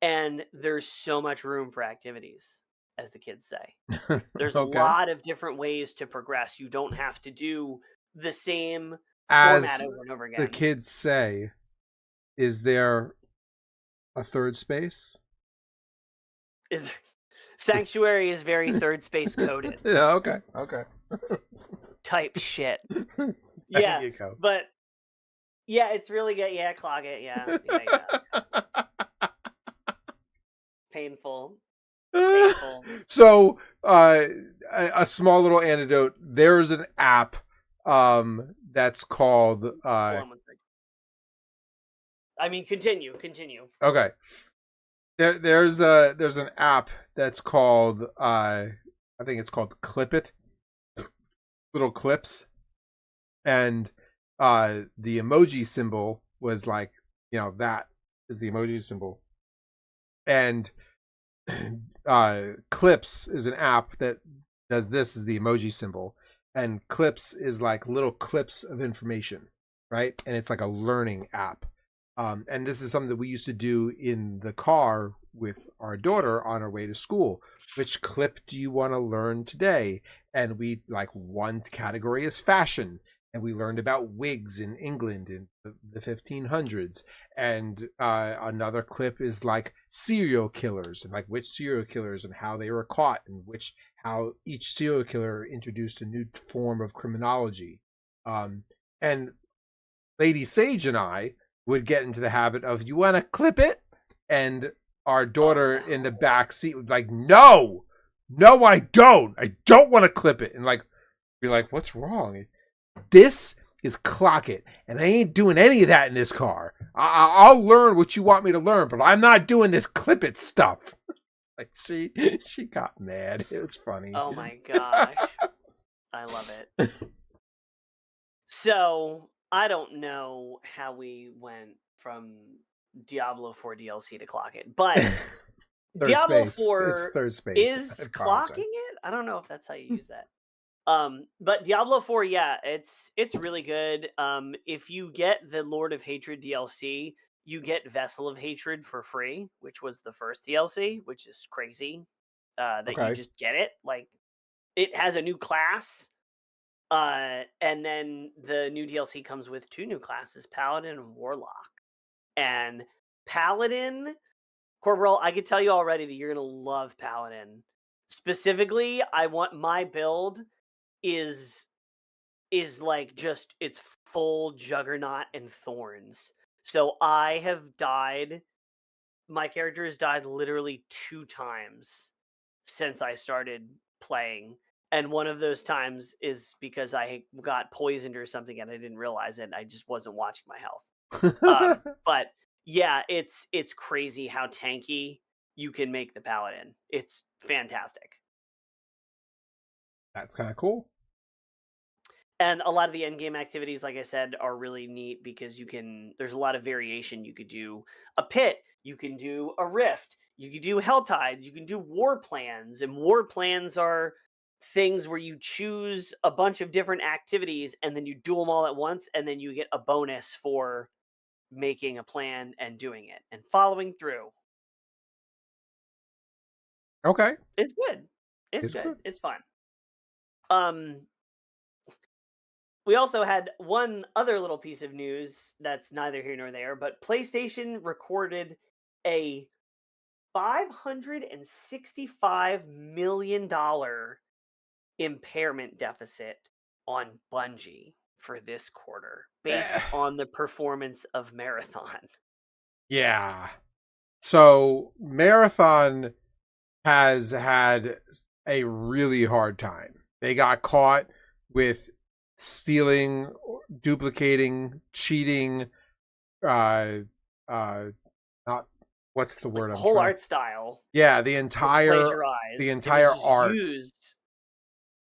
and there's so much room for activities, as the kids say. There's a Okay. lot of different ways to progress. You don't have to do the same format As over and over the again. kids say, is there a third space? Sanctuary is very third space coded Yeah, okay. type shit. There Yeah, you go. but yeah, it's really good. Yeah, clog it. Yeah. Painful. So, a small little anecdote. There's an app that's called Hold on one second. I mean, continue. Okay. There's an app that's called I think it's called Clip It. Little clips. And the emoji symbol was like, that is the emoji symbol. And Clips is an app that does this as the emoji symbol. And Clips is like little clips of information, right? And it's like a learning app. And this is something that we used to do in the car with our daughter on our way to school. Which clip do you want to learn today? And we, like, one category is fashion. And we learned about wigs in England in the 1500s. And another clip is like serial killers, and like which serial killers and how they were caught, and how each serial killer introduced a new form of criminology. And Lady Sage and I would get into the habit of, you want to clip it? And our daughter in the back seat would be like, no, I don't want to clip it. And like, be like, what's wrong? This is clock it, and I ain't doing any of that in this car. I'll learn what you want me to learn, but I'm not doing this clip it stuff. Like, she got mad. It was funny. Oh my gosh. I love it. So, I don't know how we went from Diablo 4 DLC to clock it, but Diablo 4 it's third space. is clocking it? I don't know if that's how you use that. But Diablo 4, yeah, it's really good. If you get the Lord of Hatred DLC, you get Vessel of Hatred for free, which was the first DLC, which is crazy. That you just get it. Like, it has a new class. And then the new DLC comes with 2 new classes, Paladin and Warlock. And Paladin, Corporal, I could tell you already that you're gonna love Paladin. Specifically, I want my build is like just it's full Juggernaut and Thorns. So I have died. My character has died literally 2 times since I started playing. And one of those times is because I got poisoned or something and I didn't realize it. I just wasn't watching my health. But yeah, it's crazy how tanky you can make the Paladin. It's fantastic. That's kind of cool. And a lot of the endgame activities, like I said, are really neat because there's a lot of variation. You could do a pit, you can do a rift, you can do hell tides, you can do war plans. And war plans are things where you choose a bunch of different activities and then you do them all at once, and then you get a bonus for making a plan and doing it and following through. Okay. It's good. It's good. It's fun. We also had one other little piece of news that's neither here nor there, but PlayStation recorded a $565 million impairment deficit on Bungie for this quarter based on the performance of Marathon. Yeah. So Marathon has had a really hard time. They got caught with stealing, duplicating, cheating, not what's the word? The whole art style. Yeah, the entire art used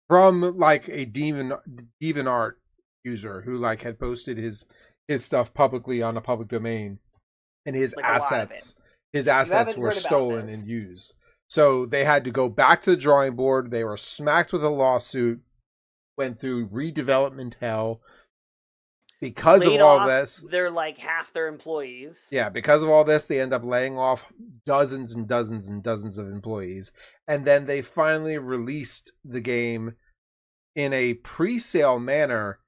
from like a DeviantArt user who like had posted his stuff publicly on a public domain, and his like assets His If you assets haven't were heard about stolen this, and used. So they had to go back to the drawing board. They were smacked with a lawsuit, went through redevelopment hell because of laid all off this. they're like half their employees. Yeah, because of all this, they end up laying off dozens and dozens and dozens of employees. And then they finally released the game in a pre-sale manner,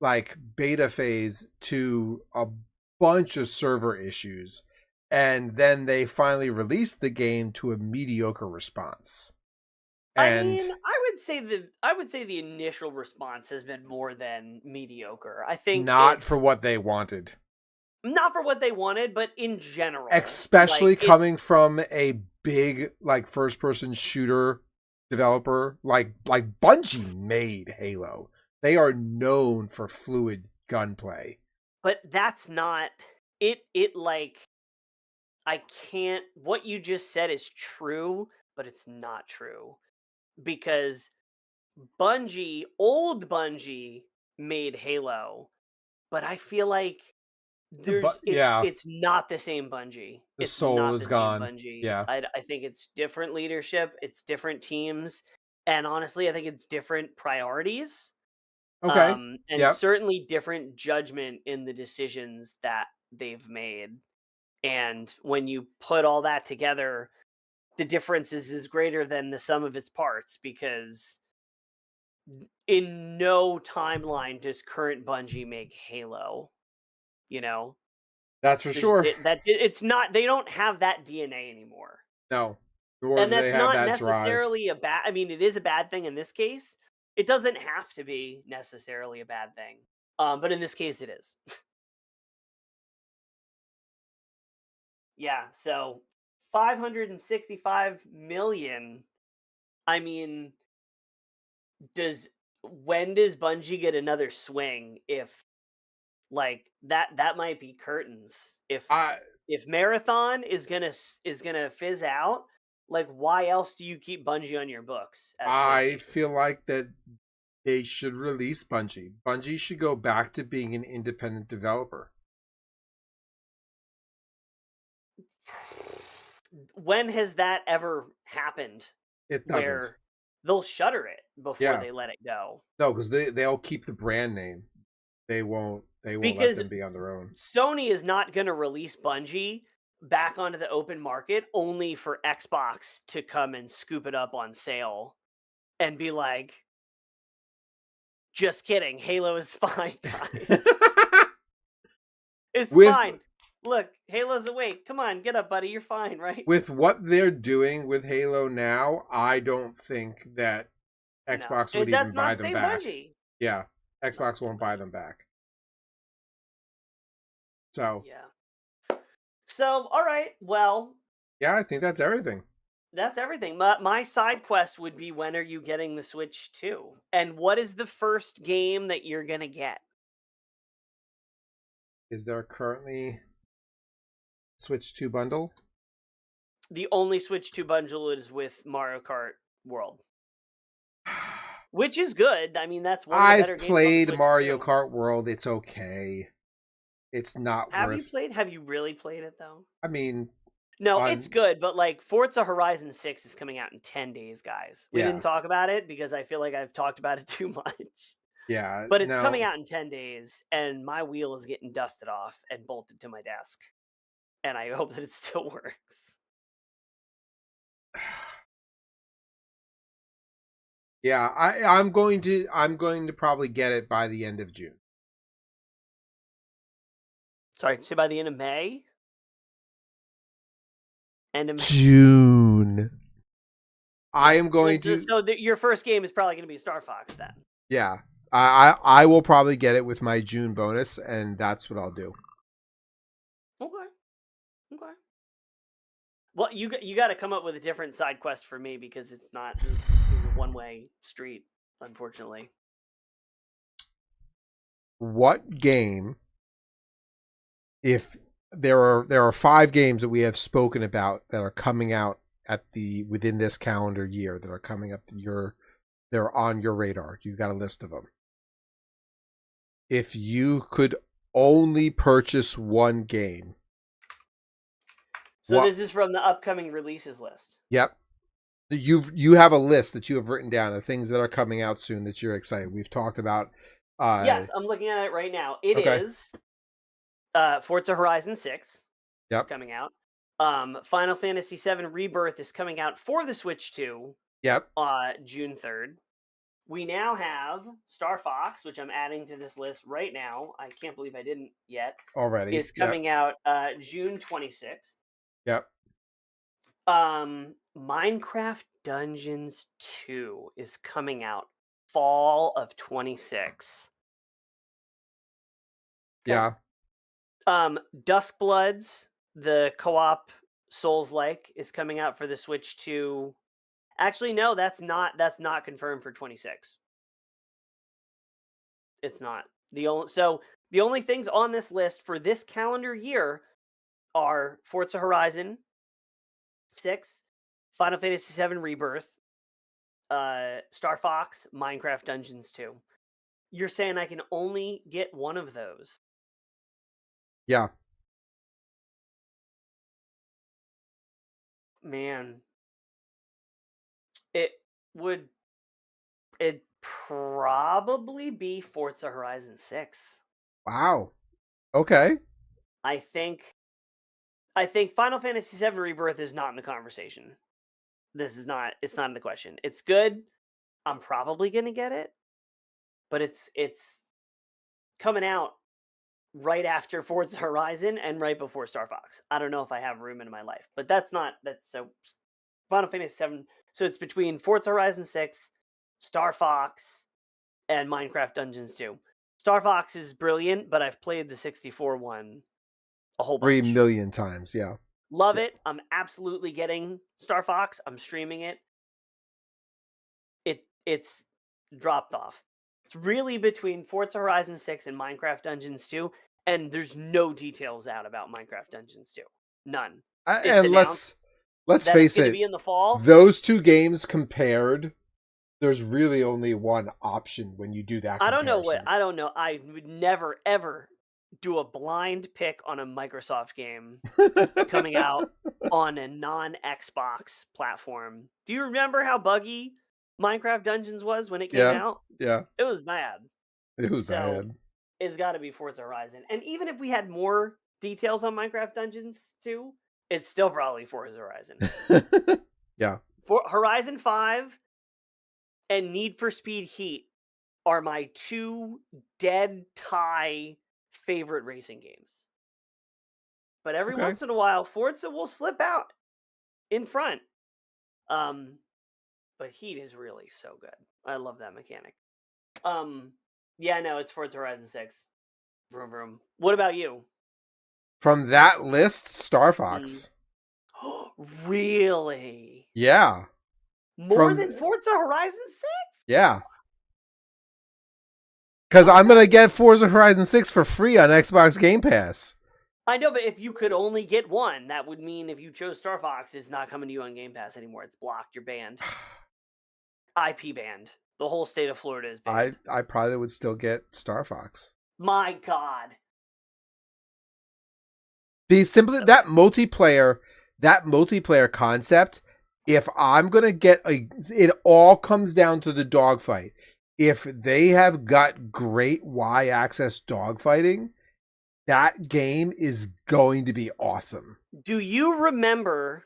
like beta phase, to a bunch of server issues. And then they finally released the game to a mediocre response. And I would say the initial response has been more than mediocre. I think not it's for what they wanted. not for what they wanted, but in general. Especially like, coming from a big like first person shooter developer like Bungie made Halo. They are known for fluid gunplay. But that's not it like I can't what you just said is true, but it's not true. Because old Bungie made Halo, but I feel like But yeah, it's not the same Bungie. the It's soul not is the same gone. Bungie. Yeah. I think it's different leadership, it's different teams, and honestly, I think it's different priorities. Okay. And Yep. certainly different judgment in the decisions that they've made. And when you put all that together, the difference is greater than the sum of its parts, because in no timeline does current Bungie make Halo. You know, That's for sure. it's not. They don't have that DNA anymore, No. Nor and do they that's have not that drive. necessarily a bad. I mean, it is a bad thing in this case. It doesn't have to be necessarily a bad thing, but in this case, it is. Yeah. So 565 million. I mean, does when does Bungie get another swing? If like that might be curtains. I If Marathon is gonna fizz out, like why else do you keep Bungie on your books as opposed I to feel like that they should release Bungie. Bungie should go back to being an independent developer. when has that ever happened? It doesn't. Where they'll shutter it before Yeah. they let it go. No, because they'll keep the brand name. They won't let Because them be on their own. Sony is not going to release Bungie back onto the open market only for Xbox to come and scoop it up on sale and be like, just kidding, Halo is fine, guys. It's fine. Look, Halo's awake. Come on, get up, buddy. You're fine, right? With what they're doing with Halo now, I don't think that Xbox would even buy them back. Bungie. Yeah, Xbox won't buy them back. So yeah. So all right, well. Yeah, I think that's everything. That's everything. My side quest would be, when are you getting the Switch 2? And what is the first game that you're gonna get? Is there currently Switch 2 bundle? The only Switch 2 bundle is with Mario Kart World, which is good. I mean, that's one of the better games. I've played Mario Kart World. It's okay. It's not Have you played? Have you really played it though? I mean, no, it's good, but like Forza Horizon 6 is coming out in 10 days, guys. We didn't talk about it because I feel like I've talked about it too much. Yeah, but it's coming out in 10 days, and my wheel is getting dusted off and bolted to my desk, and I hope that it still works. Yeah, I'm going to probably get it by the end of June. Sorry, say by the end of May? End of June. I am going to. So your first game is probably going to be Starfox then. Yeah, I will probably get it with my June bonus, and that's what I'll do. Okay. Well, you got to come up with a different side quest for me, because it's not. This is a one-way street, unfortunately. What game? If there are 5 games that we have spoken about that are coming out within this calendar year that are coming up, they're on your radar. You've got a list of them. If you could only purchase one game, So this is from the upcoming releases list. Yep. You have a list that you have written down of things that are coming out soon that you're excited. We've talked about. Yes, I'm looking at it right now. It is Forza Horizon 6 is coming out. Final Fantasy VII Rebirth is coming out for the Switch 2. Yep. June 3rd. We now have Starfox, which I'm adding to this list right now. I can't believe I didn't yet. Already. Is coming out June 26th. Yep. Minecraft Dungeons 2 is coming out fall of 26. Okay. Yeah. Duskbloods, the co-op Souls-like, is coming out for the Switch 2. Actually, no, that's not confirmed for 26. It's not. The only things on this list for this calendar year are Forza Horizon 6, Final Fantasy VII Rebirth, Star Fox, Minecraft Dungeons 2. You're saying I can only get one of those? Yeah. Man. It'd probably be Forza Horizon 6. Wow. Okay. I think Final Fantasy VII Rebirth is not in the conversation. It's not in the question. It's good. I'm probably going to get it. But it's coming out right after Forza Horizon and right before Star Fox. I don't know if I have room in my life, but that's so Final Fantasy VII. So it's between Forza Horizon 6, Star Fox, and Minecraft Dungeons 2. Star Fox is brilliant, but I've played the 64 one a whole bunch. 3 million times, yeah. Love it. I'm absolutely getting Star Fox. I'm streaming it. It's dropped off. It's really between Forza Horizon 6 and Minecraft Dungeons 2, and there's no details out about Minecraft Dungeons 2. None. And let's face it, be in the fall. Those two games compared, there's really only one option when you do that comparison. I don't know. I would never, ever do a blind pick on a Microsoft game coming out on a non-Xbox platform. Do you remember how buggy Minecraft Dungeons was when it came out? Yeah. It was bad. It was bad. It's got to be Forza Horizon. And even if we had more details on Minecraft Dungeons 2, it's still probably Forza Horizon. Yeah. For Horizon 5 and Need for Speed Heat are my two dead tie favorite racing games. But every once in a while, Forza will slip out in front. But Heat is really so good. I love that mechanic. Yeah, no, it's Forza Horizon 6. Vroom vroom. What about you? From that list, Star Fox. Really? Yeah. More than Forza Horizon 6? Yeah. Because I'm going to get Forza Horizon 6 for free on Xbox Game Pass. I know, but if you could only get one, that would mean if you chose Star Fox, it's not coming to you on Game Pass anymore. It's blocked. You're banned. IP banned. The whole state of Florida is banned. I probably would still get Star Fox. My God. That multiplayer concept, if I'm going to get it all comes down to the dogfight. If they have got great Y-axis dogfighting, that game is going to be awesome. Do you remember?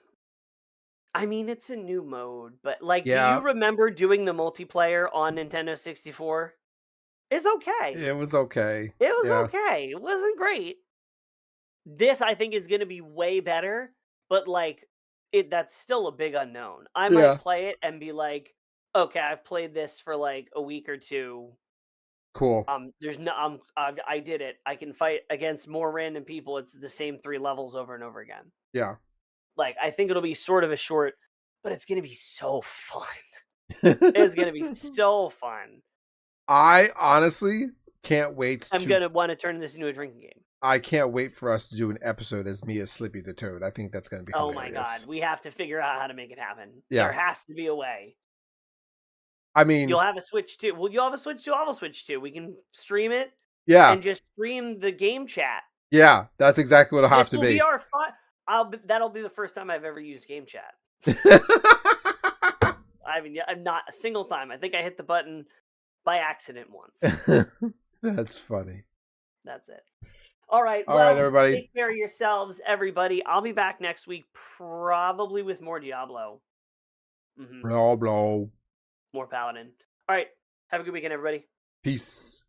I mean, it's a new mode, but do you remember doing the multiplayer on Nintendo 64? It's okay. It was okay. It was okay. It wasn't great. This, I think, is going to be way better, but that's still a big unknown. I might play it and be like, okay, I've played this for a week or two. Cool. I did it. I can fight against more random people. It's the same 3 levels over and over again. Yeah. I think it'll be sort of a short, but it's going to be so fun. It's going to be so fun. I honestly can't wait. I'm going to want to turn this into a drinking game. I can't wait for us to do an episode as me as Slippy the Toad. I think that's going to be hilarious. Oh my God. We have to figure out how to make it happen. Yeah. There has to be a way. I mean, you'll have a Switch too. Well, you'll have a Switch too. I'll have a Switch too. We can stream it. Yeah. And just stream the game chat. Yeah, that's exactly what it'll have to be. That'll be the first time I've ever used game chat. I mean, I'm not a single time. I think I hit the button by accident once. That's funny. That's it. All right. All right, everybody. Take care of yourselves, everybody. I'll be back next week, probably with more Diablo. Blah, blah. More Paladin. All right. Have a good weekend, everybody. Peace.